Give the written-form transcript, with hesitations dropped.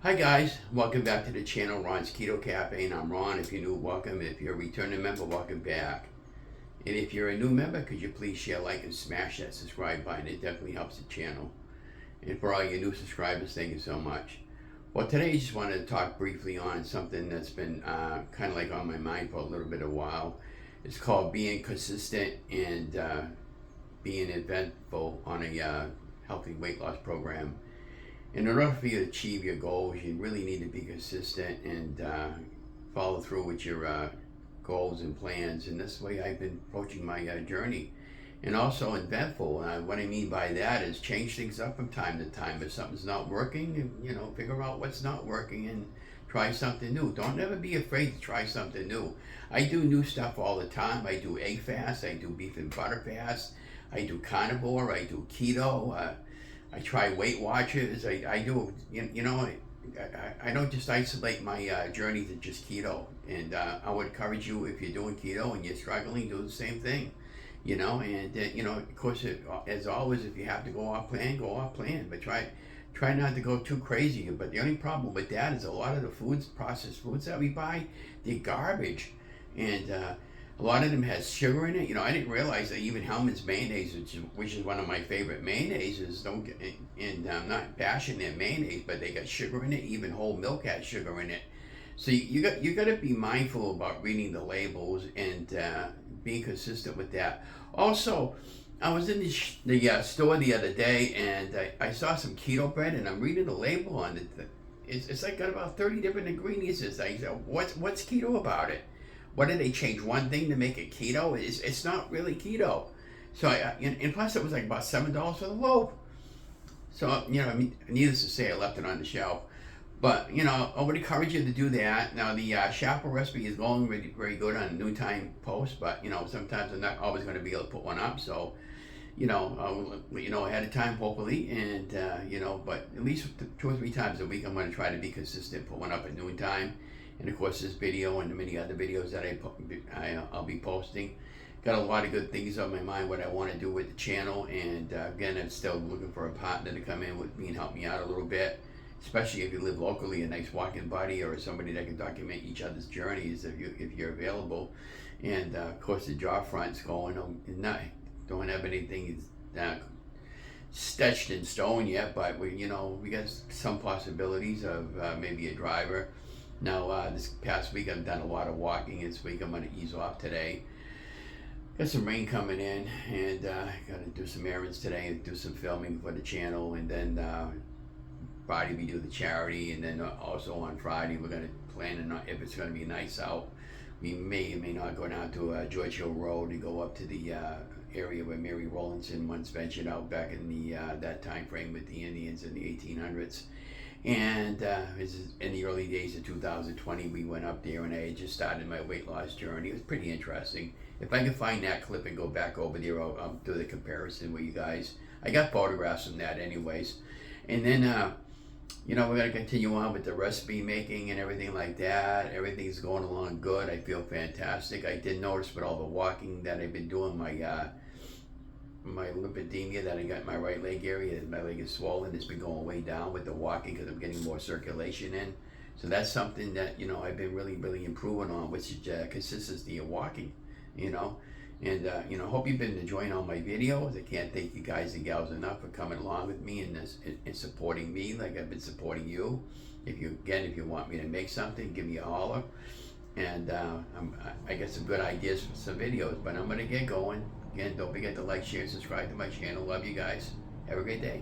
Hi guys, welcome back to the channel, Ron's Keto Cafe, and I'm Ron. If you're new, welcome. If you're a returning member, welcome back. And if you're a new member, could you please share, like, and smash that subscribe button? It definitely helps the channel. And for all your new subscribers, thank you so much. Well, today I just wanted to talk briefly on something that's been kind of like on my mind for a little bit of a while. It's called being consistent and being eventful on a healthy weight loss program. In order for you to achieve your goals, you really need to be consistent and follow through with your goals and plans. And this way I've been approaching my journey. And also eventful. What I mean by that is change things up from time to time. If something's not working, figure out what's not working and try something new. Don't ever be afraid to try something new. I do new stuff all the time. I do egg fast. I do beef and butter fast. I do carnivore. I do keto. I try Weight Watchers. I do, I don't just isolate my journey to just keto. And I would encourage you, if you're doing keto and you're struggling, do the same thing. Of course, as always, if you have to go off plan, go off plan. But try not to go too crazy. But the only problem with that is a lot of the processed foods that we buy, they're garbage. And a lot of them has sugar in it. I didn't realize that even Hellmann's mayonnaise, which is one of my favorite mayonnaises, I'm not bashing their mayonnaise, but they got sugar in it. Even whole milk has sugar in it. So you got to be mindful about reading the labels and being consistent with that. Also, I was in the store the other day and I saw some keto bread, and I'm reading the label on it. It's like got about 30 different ingredients. I said, what's keto about it? What did they change one thing to make it keto? It's not really keto. So and plus it was like about $7 for the loaf. So needless to say, I left it on the shelf. But I would encourage you to do that. Now the Shrinkables recipe is going really very good on noontime post, but sometimes I'm not always going to be able to put one up. So I'll let you know ahead of time, hopefully, and but at least 2 or 3 times a week I'm going to try to be consistent, put one up at noontime. And of course, this video and the many other videos that I'll be posting. Got a lot of good things on my mind, what I want to do with the channel. And again, I'm still looking for a partner to come in with me and help me out a little bit. Especially if you live locally, a nice walking buddy or somebody that can document each other's journeys if you're available. And of course, the job front's going. Don't have anything sketched in stone yet, but we got some possibilities of maybe a driver. Now, this past week I've done a lot of walking. This week I'm going to ease off today. Got some rain coming in, and got to do some errands today and do some filming for the channel. And then Friday we do the charity, and then also on Friday we're going to plan if it's going to be nice out. We may or may not go down to George Hill Road and go up to the area where Mary Rowlandson once ventured out back in the that time frame with the Indians in the 1800s. And in the early days of 2020, we went up there, and I had just started my weight loss journey. It was pretty interesting. If I can find that clip and go back over there, I'll do the comparison with you guys. I got photographs from that anyways. And then, we're going to continue on with the recipe making and everything like that. Everything's going along good. I feel fantastic. I did notice with all the walking that I've been doing, my lymphedema that I got in my right leg area, my leg is swollen. It's been going way down with the walking because I'm getting more circulation in. So that's something that I've been really, really improving on, which is consistency of walking. And hope you've been enjoying all my videos. I can't thank you guys and gals enough for coming along with me and supporting me like I've been supporting you. If you want me to make something, give me a holler. And I got some good ideas for some videos, but I'm gonna get going. Again, don't forget to like, share, subscribe to my channel. Love you guys. Have a great day.